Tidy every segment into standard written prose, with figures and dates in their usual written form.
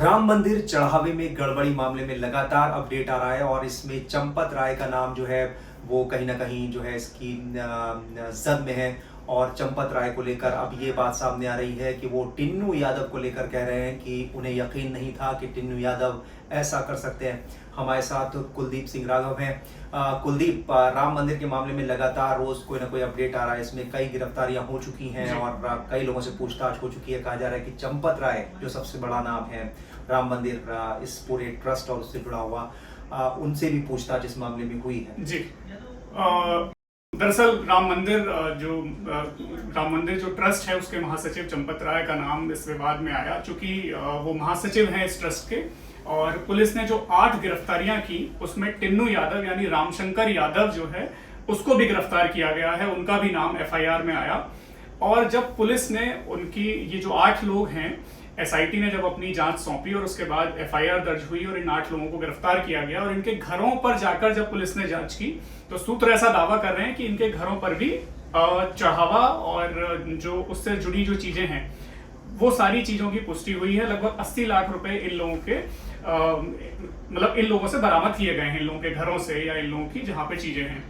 राम मंदिर चढ़ावे में गड़बड़ी मामले में लगातार अपडेट आ रहा है और इसमें चंपत राय का नाम जो है वो कहीं ना कहीं जो है इसकी जद में है। और चंपत राय को लेकर अब ये बात सामने आ रही है कि वो टिन्नू यादव को लेकर कह रहे हैं कि उन्हें यकीन नहीं था कि टिन्नू यादव ऐसा कर सकते हैं। हमारे साथ कुलदीप सिंह राघव हैं। कुलदीप, राम मंदिर के मामले में लगातार रोज कोई ना कोई अपडेट आ रहा है। इसमें कई गिरफ्तारियां हो चुकी हैं और कई लोगों से पूछताछ हो चुकी है। कहा जा रहा है कि चंपत राय जो सबसे बड़ा नाम है राम मंदिर इस पूरे ट्रस्ट और उससे जुड़ा हुआ, उनसे भी पूछताछ इस मामले में हुई है। जी, दरअसल राम मंदिर जो ट्रस्ट है उसके महासचिव चंपत राय का नाम इस विवाद में आया, चूंकि वो महासचिव हैं इस ट्रस्ट के। और पुलिस ने जो 8 गिरफ्तारियां की उसमें टिन्नू यादव यानी रामशंकर यादव जो है उसको भी गिरफ्तार किया गया है, उनका भी नाम एफआईआर में आया। और जब पुलिस ने उनकी ये जो 8 लोग हैं, एसआईटी ने जब अपनी जांच सौंपी और उसके बाद एफआईआर दर्ज हुई और इन 8 लोगों को गिरफ्तार किया गया और इनके घरों पर जाकर जब पुलिस ने जांच की तो सूत्र ऐसा दावा कर रहे हैं कि इनके घरों पर भी चढ़ावा और जो उससे जुड़ी जो चीजें हैं वो सारी चीजों की पुष्टि हुई है। लगभग 80 लाख रुपए इन लोगों के मतलब इन लोगों से बरामद किए गए हैं, इन लोगों के घरों से या इन लोगों की जहां पे चीजें हैं।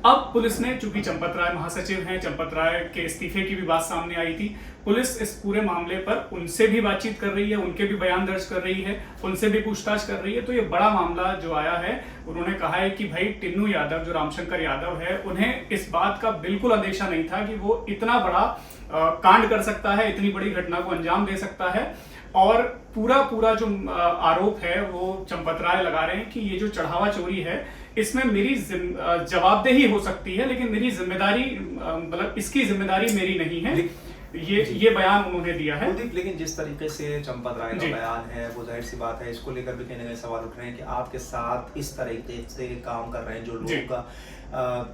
अब पुलिस ने, चूंकि चंपत राय महासचिव हैं, चंपत राय के इस्तीफे की भी बात सामने आई थी, पुलिस इस पूरे मामले पर उनसे भी बातचीत कर रही है, उनके भी बयान दर्ज कर रही है, उनसे भी पूछताछ कर रही है। तो ये बड़ा मामला जो आया है, उन्होंने कहा है कि भाई टिन्नू यादव जो रामशंकर यादव है, उन्हें इस बात का बिल्कुल अंदेशा नहीं था कि वो इतना बड़ा कांड कर सकता है, इतनी बड़ी घटना को अंजाम दे सकता है। और पूरा जो आरोप है वो चंपत राय लगा रहे हैं कि ये जो चढ़ावा चोरी है इसमें मेरी जवाबदेही हो सकती है, लेकिन मेरी जिम्मेदारी मतलब इसकी जिम्मेदारी मेरी नहीं है। ये बयान उन्होंने दिया है। लेकिन जिस तरीके से चंपत राय का बयान है वो जाहिर सी बात है, इसको लेकर भी कहीं ना कहीं सवाल उठ रहे हैं कि आपके साथ इस तरीके से काम कर रहे हैं जो लोगों का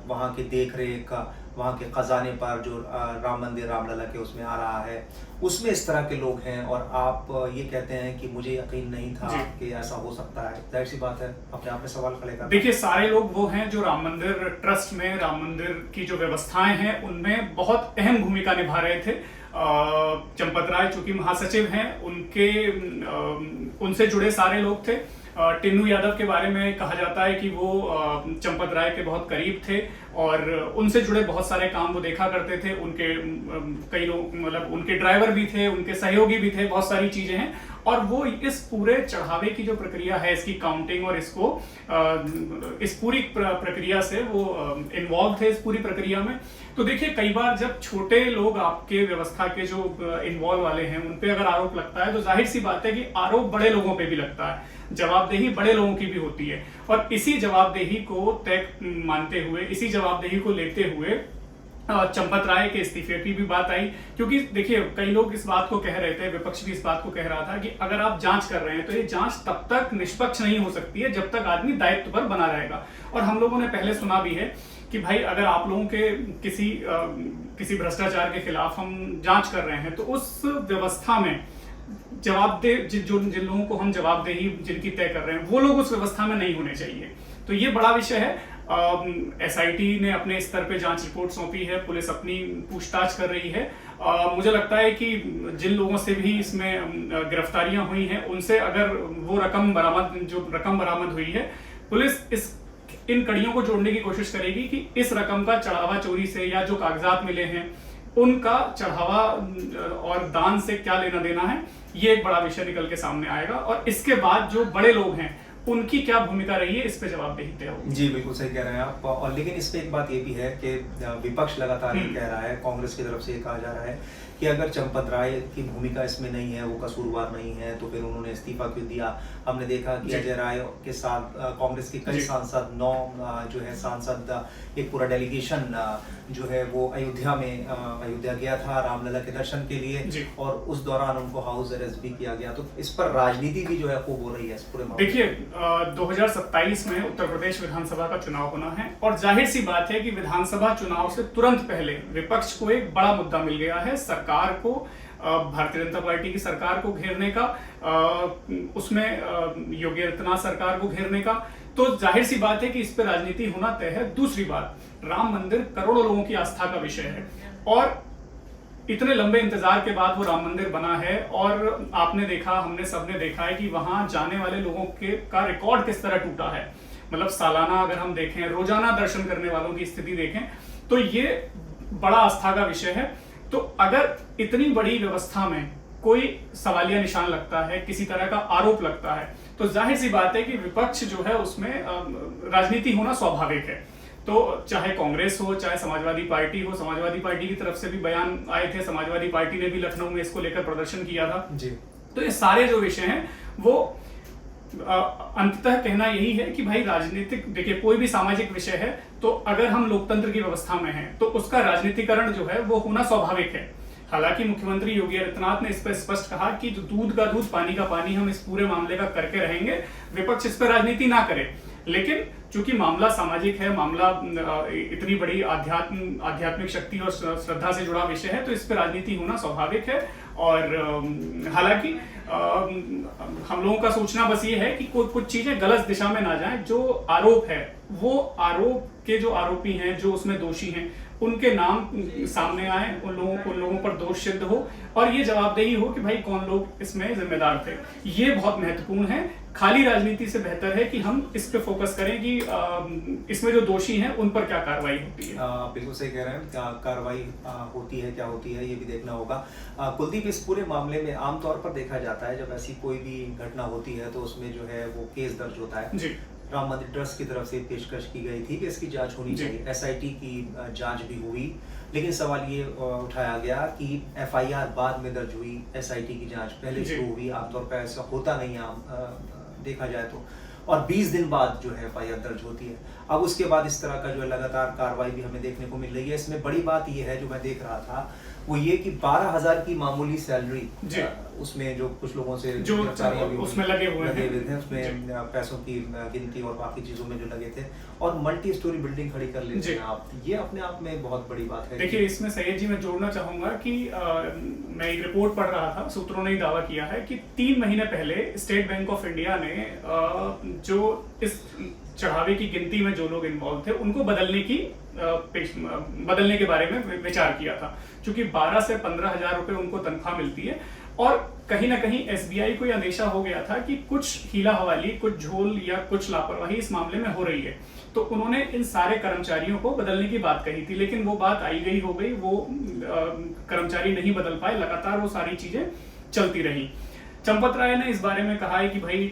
वहाँ की देख रेख, वहाँ के खजाने पर जो राम मंदिर रामलला के उसमें आ रहा है, उसमें इस तरह के लोग हैं और आप ये कहते हैं कि मुझे यकीन नहीं था कि ऐसा हो सकता है। जाहिर सी बात है, अपने आप में सवाल खड़े कर। देखिए, सारे लोग वो हैं जो राम मंदिर ट्रस्ट में, राम मंदिर की जो व्यवस्थाएं हैं उनमें बहुत अहम भूमिका निभा रहे थे। चंपत राय चूंकि महासचिव हैं, उनसे जुड़े सारे लोग थे। टिन्नू यादव के बारे में कहा जाता है कि वो चंपत राय के बहुत करीब थे और उनसे जुड़े बहुत सारे काम वो देखा करते थे। उनके कई लोग मतलब उनके ड्राइवर भी थे, उनके सहयोगी भी थे, बहुत सारी चीजें हैं। और वो इस पूरे चढ़ावे की जो प्रक्रिया है, इसकी काउंटिंग और इस पूरी प्रक्रिया से वो इन्वॉल्व थे इस पूरी प्रक्रिया में। तो देखिए, कई बार जब छोटे लोग आपके व्यवस्था के जो इन्वॉल्व वाले हैं उन पे अगर आरोप लगता है तो जाहिर सी बात है कि आरोप बड़े लोगों पे भी लगता है, जवाबदेही बड़े लोगों की भी होती है। और इसी जवाबदेही को तय मानते हुए, इसी जवाबदेही को लेते हुए चंपत राय के इस्तीफे की भी बात आई। क्योंकि देखिए, कई लोग इस बात को कह रहे थे, विपक्ष भी इस बात को कह रहा था कि अगर आप जांच कर रहे हैं तो ये जांच तब तक निष्पक्ष नहीं हो सकती है जब तक आदमी दायित्व पर बना रहेगा। और हम लोगों ने पहले सुना भी है कि भाई अगर आप लोगों के किसी भ्रष्टाचार के खिलाफ हम जांच कर रहे हैं तो उस व्यवस्था में जवाबदेह जिन लोगों को हम जवाबदेही जिनकी तय कर रहे हैं वो लोग उस व्यवस्था में नहीं होने चाहिए। तो ये बड़ा विषय है। एसआईटी ने अपने स्तर पे जांच रिपोर्ट सौंपी है, पुलिस अपनी पूछताछ कर रही है। मुझे लगता है कि जिन लोगों से भी इसमें गिरफ्तारियां हुई हैं उनसे अगर वो रकम बरामद हुई है, पुलिस इन कड़ियों को जोड़ने की कोशिश करेगी कि इस रकम का चढ़ावा चोरी से या जो कागजात मिले हैं उनका चढ़ावा और दान से क्या लेना देना है, ये एक बड़ा विषय निकल के सामने आएगा। और इसके बाद जो बड़े लोग हैं उनकी क्या भूमिका रही है, इस पे जवाबदेही तय होगी। जी, बिल्कुल सही कह रहे हैं आप। और लेकिन इस पे एक बात ये भी है कि विपक्ष लगातार ये कह रहा है, कांग्रेस की तरफ से ये कहा जा रहा है कि अगर चंपत राय की भूमिका इसमें नहीं है, वो कसूरवार नहीं है, तो फिर उन्होंने इस्तीफा क्यों दिया। हमने देखा कि अजय राय के साथ कांग्रेस के कई सांसद, 9 जो है सांसद, एक पूरा डेलीगेशन जो है वो अयोध्या गया था रामलला के दर्शन के लिए और उस दौरान उनको हाउस अरेस्ट भी किया गया। तो इस पर राजनीति भी जो है खूब हो रही है इस पूरे मामले। देखिए, 2027 में उत्तर प्रदेश विधानसभा का चुनाव होना है और जाहिर सी बात है कि विधानसभा चुनाव से तुरंत पहले विपक्ष को एक बड़ा मुद्दा मिल गया है, सरकार को, भारतीय जनता पार्टी की सरकार को घेरने का, उसमें योगी आदित्यनाथ सरकार को घेरने का। तो जाहिर सी बात है कि इस पर राजनीति होना तय है। दूसरी बात, राम मंदिर करोड़ों लोगों की आस्था का विषय है और इतने लंबे इंतजार के बाद वो राम मंदिर बना है और आपने देखा, हमने सबने देखा है कि वहां जाने वाले लोगों के का रिकॉर्ड किस तरह टूटा है। मतलब सालाना अगर हम देखें, रोजाना दर्शन करने वालों की स्थिति देखें तो ये बड़ा आस्था का विषय है। तो अगर इतनी बड़ी व्यवस्था में कोई सवालिया निशान लगता है, किसी तरह का आरोप लगता है, तो जाहिर सी बात है कि विपक्ष जो है उसमें राजनीति होना स्वाभाविक है। तो चाहे कांग्रेस हो, चाहे समाजवादी पार्टी हो, समाजवादी पार्टी की तरफ से भी बयान आए थे, समाजवादी पार्टी ने भी लखनऊ में इसको लेकर प्रदर्शन किया था जी। तो ये सारे जो विषय हैं वो अंततः कहना यही है कि भाई राजनीतिक, देखिए कोई भी सामाजिक विषय है तो अगर हम लोकतंत्र की व्यवस्था में हैं तो उसका राजनीतिकरण जो है वो होना स्वाभाविक है। हालांकि मुख्यमंत्री योगी आदित्यनाथ ने इस पर स्पष्ट कहा कि जो दूध का दूध पानी का पानी हम इस पूरे मामले का करके रहेंगे, विपक्ष इस पर राजनीति ना करे। लेकिन चूंकि मामला सामाजिक है, मामला इतनी बड़ी आध्यात्मिक शक्ति और श्रद्धा से जुड़ा विषय है तो इस पर राजनीति होना स्वाभाविक है। और हालांकि हम लोगों का सोचना बस ये है कि कुछ चीजें गलत दिशा में ना जाएं। जो आरोप है वो आरोप के जो आरोपी हैं, जो उसमें दोषी हैं, उनके नाम सामने आए, उन लोगों पर दोष सिद्ध हो और ये जवाबदेही हो कि भाई कौन लोग इसमें जिम्मेदार थे। ये बहुत महत्वपूर्ण है। खाली राजनीति से बेहतर है कि हम इस पे फोकस करें कि इसमें जो दोषी हैं उन पर क्या कार्रवाई होती है। बिल्कुल सही कह रहे हैं, क्या कार्रवाई होती है, क्या होती है, ये भी देखना होगा। कुलदीप, इस पूरे मामले में आमतौर पर देखा जाता है जब ऐसी कोई भी घटना होती है तो उसमें जो है वो केस दर्ज होता है जी। राम मंदिर ट्रस्ट की तरफ से पेशकश की गई थी कि इसकी जांच होनी चाहिए, एसआईटी की जांच भी हुई, लेकिन सवाल ये उठाया गया कि एफआईआर बाद में दर्ज हुई, एसआईटी की जांच पहले शुरू हुई। आमतौर पर ऐसा होता नहीं है देखा जाए तो, और 20 दिन बाद जो है एफआईआर दर्ज होती है। अब उसके बाद इस तरह का जो है लगातार कार्रवाई भी हमें देखने को मिल रही है। इसमें बड़ी बात ये है जो मैं देख रहा था वो ये कि 12,000 की मामूली सैलरी उसमें जो कुछ लोगों से जो उसमें लगे हुए थे, उसमें पैसों की गिनती और बाकी चीजों में जो लगे थे, और मल्टी स्टोरी बिल्डिंग खड़ी कर लेते हैं आप, ये अपने आप में बहुत बड़ी बात है। देखिए इसमें सैयद जी मैं जोड़ना चाहूंगा कि मैं एक रिपोर्ट पढ़ रहा था, सूत्रों ने दावा किया है कि 3 महीने पहले स्टेट बैंक ऑफ इंडिया ने जो इस चढ़ावे की गिनती में जो लोग इन्वॉल्व थे उनको बदलने के बारे में विचार किया था। क्योंकि 12 से 15,000 रुपए उनको तनख्वाह मिलती है और कहीं ना कहीं एसबीआई को यह अंदेशा हो गया था कि कुछ हीला हवाली, कुछ झोल या कुछ लापरवाही इस मामले में हो रही है, तो उन्होंने इन सारे कर्मचारियों को बदलने की बात कही थी। लेकिन वो बात आई गई हो गई, वो कर्मचारी नहीं बदल पाए, लगातार वो सारी चीजें चलती रही। चंपत राय ने इस बारे में कहा है कि भाई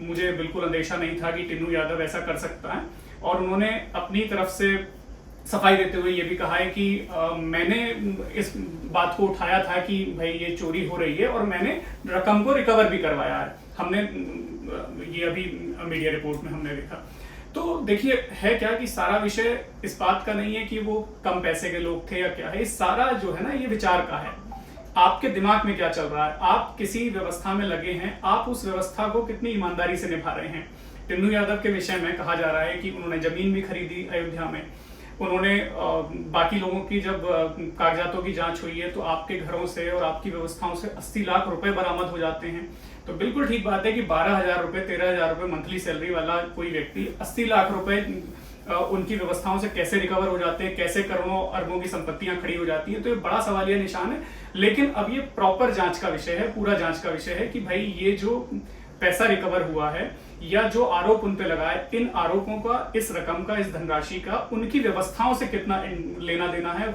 मुझे बिल्कुल अंदेशा नहीं था कि टिन्नू यादव ऐसा कर सकता है, और उन्होंने अपनी तरफ से सफाई देते हुए ये भी कहा है कि मैंने इस बात को उठाया था कि भाई ये चोरी हो रही है और मैंने रकम को रिकवर भी करवाया है। हमने ये अभी मीडिया रिपोर्ट में हमने देखा। तो देखिए है क्या कि सारा विषय इस बात का नहीं है कि वो कम पैसे के लोग थे या क्या है, इस सारा जो है ना ये विचार का है। आपके दिमाग में क्या चल रहा है, आप किसी व्यवस्था में लगे हैं, आप उस व्यवस्था को कितनी ईमानदारी से निभा रहे हैं। टिन्नू यादव के विषय में कहा जा रहा है कि उन्होंने जमीन भी खरीदी अयोध्या में, उन्होंने बाकी लोगों की जब कागजातों की जांच हुई है तो आपके घरों से और आपकी व्यवस्थाओं से 80 लाख रुपए बरामद हो जाते हैं। तो बिल्कुल ठीक बात है कि 12,000 रुपए 13,000 रुपए मंथली सैलरी वाला कोई व्यक्ति 80 लाख रुपए उनकी व्यवस्थाओं से कैसे रिकवर हो जाते हैं, कैसे करोड़ों अरबों की संपत्तियां खड़ी हो जाती हैं, तो ये बड़ा सवालिया निशान है। लेकिन अब ये प्रॉपर जांच का विषय है, पूरा जांच का विषय है कि भाई ये जो पैसा रिकवर हुआ है या जो आरोप उन पे लगा है, इन आरोपों का, इस रकम का, इस धनराशि का उनकी व्यवस्थाओं से कितना लेना देना है,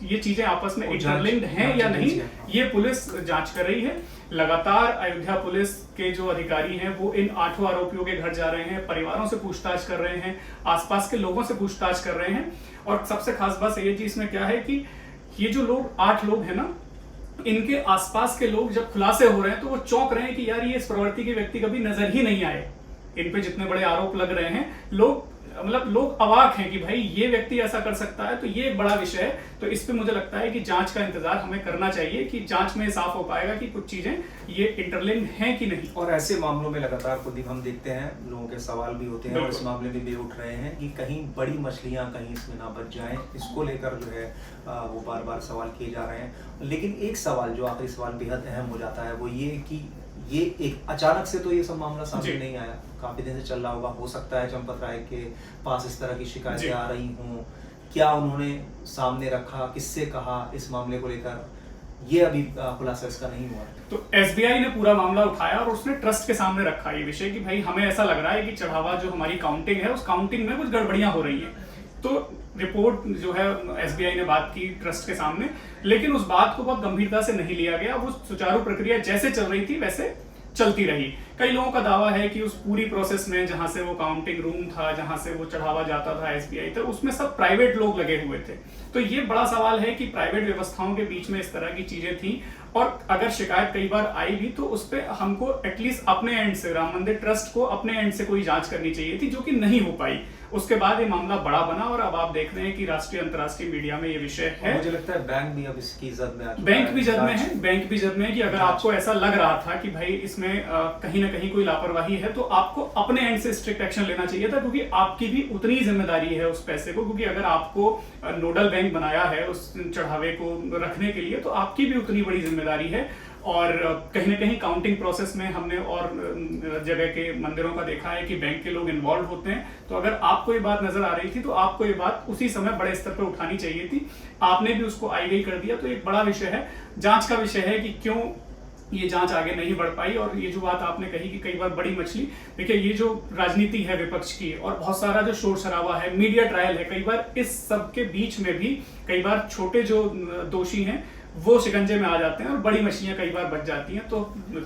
ये चीजें आपस में इंटरलिंक्ड हैं या नहीं, ये पुलिस जांच कर रही है। लगातार अयोध्या पुलिस के जो अधिकारी हैं वो इन 8 आरोपियों के घर जा रहे हैं, परिवारों से पूछताछ कर रहे हैं, आसपास के लोगों से पूछताछ कर रहे हैं। और सबसे खास बात ये जी इसमें क्या है कि ये जो लोग 8 लोग हैं ना, इनके आसपास के लोग जब खुलासे हो रहे हैं तो वो चौंक रहे हैं कि यार ये इस प्रवृत्ति के व्यक्ति कभी नजर ही नहीं आए। इन पे जितने बड़े आरोप लग रहे हैं, लोग अवाक हैं कि भाई ये व्यक्ति ऐसा कर सकता है। तो ये एक बड़ा विषय है। तो इस पे मुझे लगता है कि जांच का इंतजार हमें करना चाहिए कि जांच में साफ हो पाएगा कि कुछ चीजें ये इंटरलिंक्ड हैं कि नहीं। और ऐसे मामलों में लगातार कुलदीप हम देखते हैं लोगों के सवाल भी होते हैं और इस मामले में भी उठ रहे हैं कि कहीं बड़ी मछलियां कहीं इसमें ना बच जाएं, इसको लेकर जो है वो बार बार सवाल किए जा रहे हैं। लेकिन एक सवाल जो आखिरी सवाल बेहद अहम हो जाता है वो ये कि ये एक अचानक से तो ये सब मामला सामने नहीं आया, काफी दिन से चल रहा होगा। हो सकता है चंपत राय के पास इस तरह की शिकायतें आ रही हों, क्या उन्होंने सामने रखा, किससे कहा इस मामले को लेकर, ये अभी खुलासा इसका नहीं हुआ है। तो एसबीआई ने पूरा मामला उठाया और उसने ट्रस्ट के सामने रखा ये विषय कि भाई हमें ऐसा लग रहा है कि चढ़ावा जो हमारी काउंटिंग है उस काउंटिंग में कुछ गड़बड़ियां हो रही हैं। तो रिपोर्ट जो है एसबीआई ने बात की ट्रस्ट के सामने, लेकिन उस बात को बहुत गंभीरता से नहीं लिया गया। वो सुचारू प्रक्रिया जैसे चल रही थी वैसे चलती रही। कई लोगों का दावा है कि उस पूरी प्रोसेस में जहां से वो काउंटिंग रूम था, जहां से वो चढ़ावा जाता था एसबीआई तक, उसमें सब प्राइवेट लोग लगे हुए थे। तो ये बड़ा सवाल है कि प्राइवेट व्यवस्थाओं के बीच में इस तरह की चीजें थी, और अगर शिकायत कई बार आई भी तो उस पर हमको एटलीस्ट अपने एंड से, राम मंदिर ट्रस्ट को अपने एंड से कोई जांच करनी चाहिए थी, जो कि नहीं हो पाई। उसके बाद ये मामला बड़ा बना और अब आप देख रहे हैं कि राष्ट्रीय अंतर्राष्ट्रीय मीडिया में ये विषय है। मुझे लगता है बैंक भी अब इसकी जद में आ चुका है। बैंक भी जद में है, बैंक भी जद में है कि अगर आपको ऐसा लग रहा था कि भाई इसमें कहीं ना कहीं कोई लापरवाही है तो आपको अपने एंड से स्ट्रिक्ट एक्शन लेना चाहिए था, क्योंकि आपकी भी उतनी जिम्मेदारी है उस पैसे को। क्योंकि अगर आपको नोडल बैंक बनाया है उस चढ़ावे को रखने के लिए तो आपकी भी उतनी बड़ी जिम्मेदारी है। और कहीं ना कहीं काउंटिंग प्रोसेस में हमने और जगह के मंदिरों का देखा है कि बैंक के लोग इन्वॉल्व होते हैं। तो अगर आपको ये बात नजर आ रही थी तो आपको ये बात उसी समय बड़े स्तर पर उठानी चाहिए थी, आपने भी उसको आई गई कर दिया। तो एक बड़ा विषय है, जांच का विषय है कि क्यों ये जांच आगे नहीं बढ़ पाई। और ये जो बात आपने कही कि कई बार बड़ी मछली, देखिए ये जो राजनीति है विपक्ष की और बहुत सारा जो शोर शराबा है, मीडिया ट्रायल है, कई बार इस सब के बीच में भी कई बार छोटे जो दोषी हैं वो शिकंजे में आ जाते हैं और बड़ी मछलियां कई बार बच जाती हैं। तो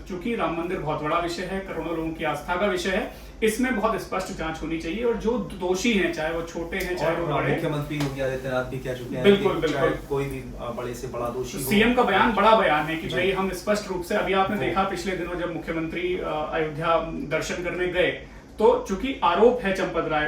चूंकि राम मंदिर बहुत बड़ा विषय है, करोड़ों लोगों की आस्था का विषय है, इसमें बहुत स्पष्ट जांच होनी चाहिए। और जो दोषी हैं, चाहे वो छोटे हैं चाहे वो बड़े, मुख्यमंत्री योगी आदित्यनाथ भी कह चुके हैं बिल्कुल बिल्कुल, कोई भी बड़े से बड़ा दोषी, सीएम का बयान बड़ा बयान है कि भाई हम स्पष्ट रूप से, अभी आपने देखा पिछले दिनों जब मुख्यमंत्री अयोध्या दर्शन करने गए तो चूंकि आरोप है चंपत राय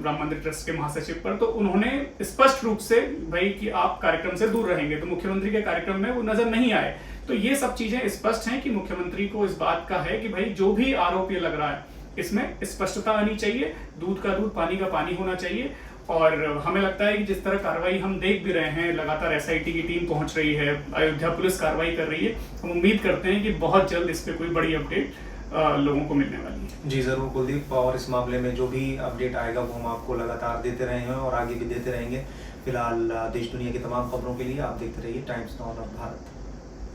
राम मंदिर ट्रस्ट के महासचिव पर, तो उन्होंने स्पष्ट रूप से भाई कि आप कार्यक्रम से दूर रहेंगे, तो मुख्यमंत्री के कार्यक्रम में वो नजर नहीं आए। तो ये सब चीजें स्पष्ट हैं कि मुख्यमंत्री को इस बात का है कि भाई जो भी आरोप ये लग रहा है इसमें स्पष्टता आनी चाहिए, दूध का दूध पानी का पानी होना चाहिए। और हमें लगता है कि जिस तरह कार्रवाई हम देख भी रहे हैं, लगातार एसआईटी की टीम पहुंच रही है, अयोध्या पुलिस कार्रवाई कर रही है, हम उम्मीद करते हैं कि बहुत जल्द इस पर कोई बड़ी अपडेट लोगों को मिलने वाली है। जी जरूर कुलदीप, और इस मामले में जो भी अपडेट आएगा वो हम आपको लगातार देते रहे हैं और आगे भी देते रहेंगे। फिलहाल देश दुनिया की तमाम खबरों के लिए आप देखते रहिए टाइम्स नाउ भारत।